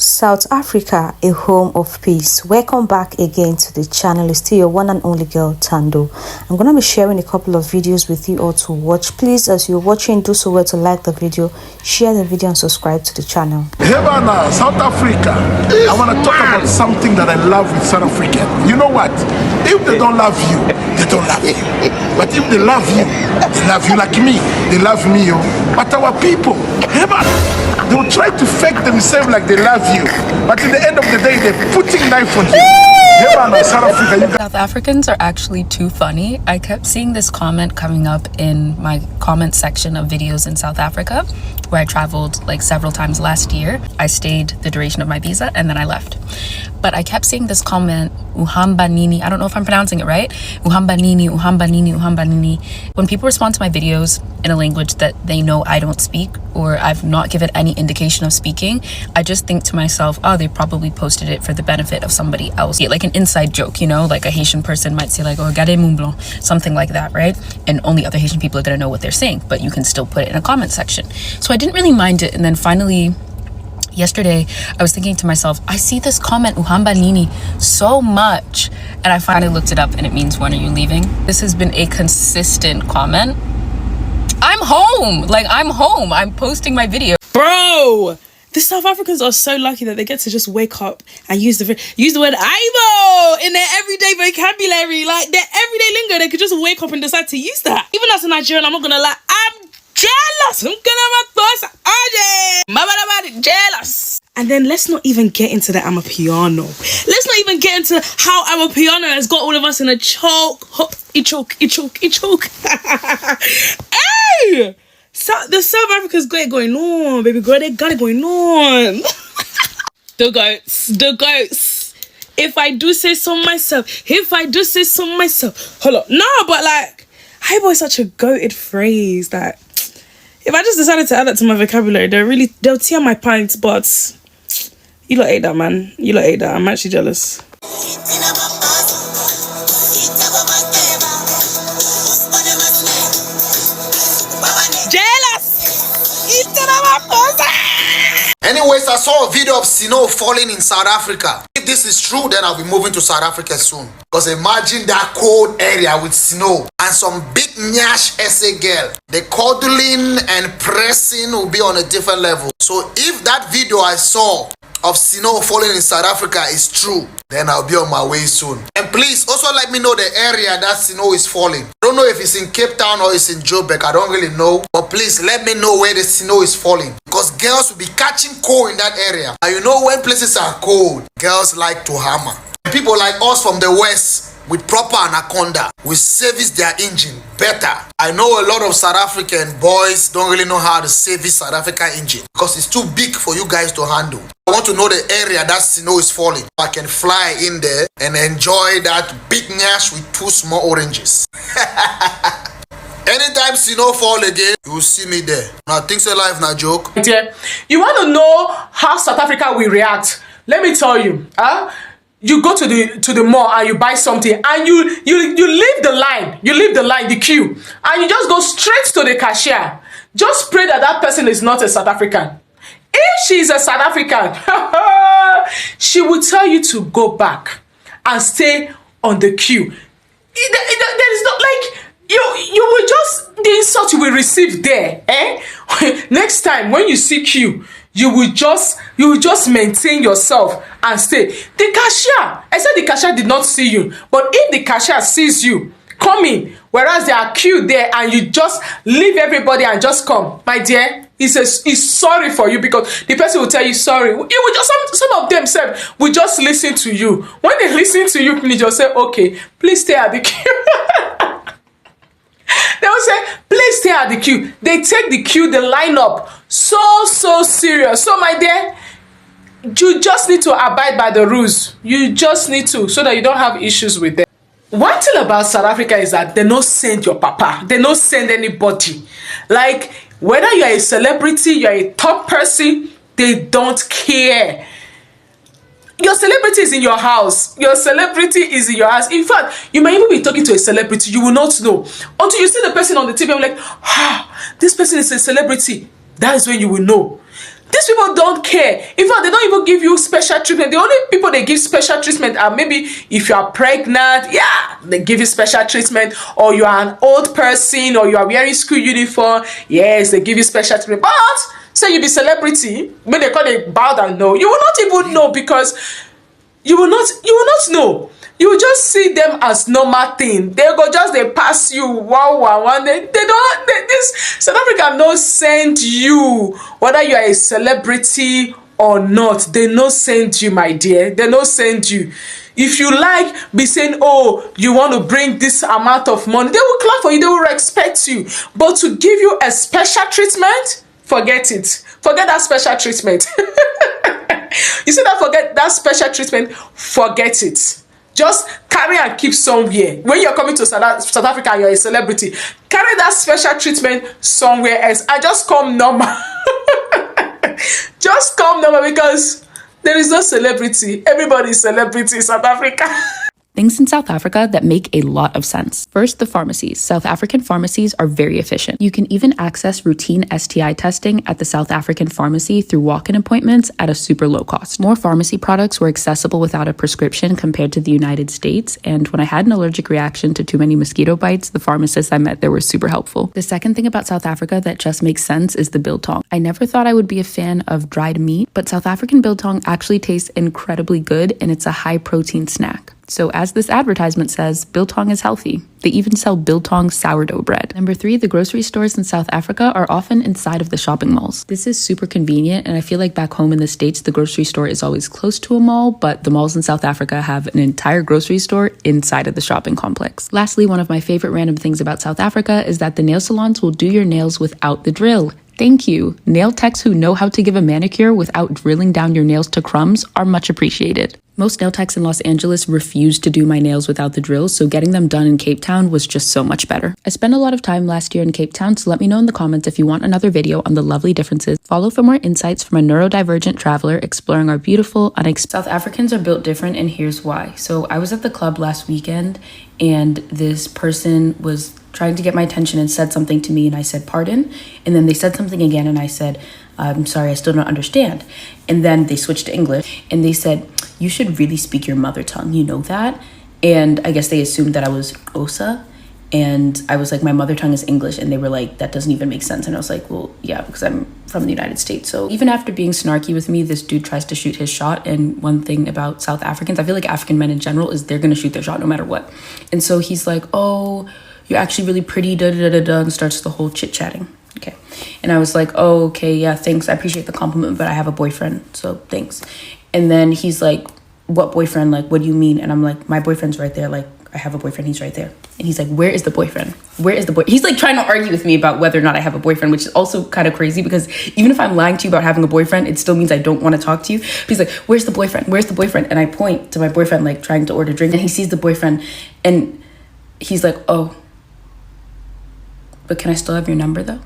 South Africa, a home of peace. Welcome back again to the channel. It's still your one and only girl, Tando. I'm going to be sharing a couple of videos with you all to watch. Please, as you're watching, do so well to like the video, share the video, and subscribe to the channel. Havana, South Africa. I want to talk about something that I love with South Africa. You know what? If they don't love you, they don't love you. But if they love you like me. They love me, yo. But our people, Havana, they will try to fake themselves like they love you, but at the end of the day, they're putting knife on you. South Africans are actually too funny. I kept seeing this comment coming up in my comment section of videos in South Africa, where I traveled like several times last year. I stayed the duration of my visa and then I left. But I kept seeing this comment, Uhamba Nini. I don't know if I'm pronouncing it right. Uhamba Nini, Uhamba Nini, Uhamba Nini. When people respond to my videos in a language that they know I don't speak, or I've not given any indication of speaking, I just think to myself, oh, they probably posted it for the benefit of somebody else. Like an inside joke, you know, like a Haitian person might say like, oh, gade mon blanc, something like that, right? And only other Haitian people are gonna know what they're saying, but you can still put it in a comment section. So I didn't really mind it. And then finally, yesterday, I was thinking to myself, I see this comment, Uhamba Nini, so much. And I finally looked it up and it means, when are you leaving? This has been a consistent comment. I'm home. Like, I'm home. I'm posting my video. Bro, the South Africans are so lucky that they get to just wake up and use the word Aibo in their everyday vocabulary. Like, their everyday lingo, they could just wake up and decide to use that. Even as a Nigerian, I'm not gonna lie, I'm jealous. I'm gonna jealous. And then let's not even get into the Amapiano. Let's not even get into how Amapiano has got all of us in a choke. Choke. Hey! The South Africa's got it going on, baby girl. They got it going on. The goats. If I do say so myself. Hold on. No, but like, Aibo is such a goated phrase that if I just decided to add that to my vocabulary, they'll tear my pints, but you lot ate that, man. You lot ate that. I'm actually jealous. Anyways, I saw a video of snow falling in South Africa. If this is true, then I'll be moving to South Africa soon. Because imagine that cold area with snow and some big nyash essay girl. The cuddling and pressing will be on a different level. So if that video I saw of snow falling in South Africa is true, then I'll be on my way soon. And please also let me know the area that snow is falling. I don't know if it's in Cape Town or it's in Joburg. I don't really know. But please let me know where the snow is falling. Because girls will be catching cold in that area. And you know, when places are cold, girls like to hammer. And people like us from the West, with proper anaconda, will service their engine better. I know a lot of South African boys don't really know how to service South African engine because it's too big for you guys to handle. I want to know the area that snow is falling. I can fly in there and enjoy that big nyash with 2 small oranges. Anytime snow fall again, you will see me there. Now things are life, not joke. You want to know how South Africa will react? Let me tell you. You go to the mall and you buy something and you leave the line, the queue, and you just go straight to the cashier. Just pray that that person is not a South African. If she's a South African, she will tell you to go back and stay on the queue. There is not like you will just, the insult you will receive there. Next time when you see queue, you will just maintain yourself and stay. The cashier, I said the cashier did not see you, but if the cashier sees you coming, whereas they are queued there and you just leave everybody and just come, my dear, he's sorry for you, because the person will tell you sorry. You will just, some of them said will just listen to you. When they listen to you, you just say, okay, please stay at the queue. They will say, please stay at the queue. They take the queue, the line up so serious. So my dear, you just need to abide by the rules. You just need to, so that you don't have issues with them. One thing about South Africa is that they don't send your papa. They don't send anybody. Like, whether you're a celebrity, you're a top person, they don't care. Your celebrity is in your house. Your celebrity is in your house. In fact, you might even be talking to a celebrity. You will not know until you see the person on the TV. I'm like, this person is a celebrity. That is when you will know. These people don't care. In fact, they don't even give you special treatment. The only people they give special treatment are maybe if you are pregnant, yeah, they give you special treatment, or you are an old person, or you are wearing school uniform, yes, they give you special treatment. But say you be celebrity, when they call it bow down, no, you will not even know, because you will not know. You will just see them as normal thing. They go just they pass you one. They don't. This South Africa no send you, whether you are a celebrity or not. They no send you, my dear. They no send you. If you like be saying, oh, you want to bring this amount of money, they will clap for you. They will respect you. But to give you a special treatment, forget it. Forget that special treatment. You see that? Forget that special treatment. Forget it. Just carry and keep somewhere. When you're coming to South Africa and you're a celebrity, carry that special treatment somewhere else and just come normal. Just come normal, because there is no celebrity. Everybody is celebrity in South Africa. Things in South Africa that make a lot of sense. First, the pharmacies. South African pharmacies are very efficient. You can even access routine STI testing at the South African pharmacy through walk-in appointments at a super low cost. More pharmacy products were accessible without a prescription compared to the United States, and when I had an allergic reaction to too many mosquito bites, the pharmacists I met there were super helpful. The second thing about South Africa that just makes sense is the biltong. I never thought I would be a fan of dried meat, but South African biltong actually tastes incredibly good, and it's a high-protein snack. So as this advertisement says, biltong is healthy. They even sell biltong sourdough bread. Number 3, the grocery stores in South Africa are often inside of the shopping malls. This is super convenient, and I feel like back home in the States, the grocery store is always close to a mall, but the malls in South Africa have an entire grocery store inside of the shopping complex. Lastly, one of my favorite random things about South Africa is that the nail salons will do your nails without the drill. Thank you. Nail techs who know how to give a manicure without drilling down your nails to crumbs are much appreciated. Most nail techs in Los Angeles refuse to do my nails without the drill, so getting them done in Cape Town was just so much better. I spent a lot of time last year in Cape Town, so let me know in the comments if you want another video on the lovely differences. Follow for more insights from a neurodivergent traveler exploring our beautiful, South Africans are built different, and here's why. So I was at the club last weekend, and this person was trying to get my attention and said something to me, and I said, pardon? And then they said something again, and I said, I'm sorry, I still don't understand. And then they switched to English, and they said, you should really speak your mother tongue, you know that? And I guess they assumed that I was Xhosa, and I was like, my mother tongue is English, and they were like, that doesn't even make sense. And I was like, well, yeah, because I'm from the United States. So even after being snarky with me, this dude tries to shoot his shot. And one thing about South Africans, I feel like African men in general, is they're gonna shoot their shot no matter what. And so he's like, oh, you're actually really pretty, da-da-da-da-da, and starts the whole chit-chatting. Okay. And I was like, oh, okay, yeah, thanks. I appreciate the compliment, but I have a boyfriend, so thanks. And then he's like, what boyfriend? Like, what do you mean? And I'm like, my boyfriend's right there. Like, I have a boyfriend, he's right there. And he's like, where is the boyfriend? Where is the boy? He's like trying to argue with me about whether or not I have a boyfriend, which is also kind of crazy, because even if I'm lying to you about having a boyfriend, it still means I don't want to talk to you. But he's like, where's the boyfriend? Where's the boyfriend? And I point to my boyfriend, like trying to order a drink, and he sees the boyfriend, and he's like, oh, but can I still have your number though?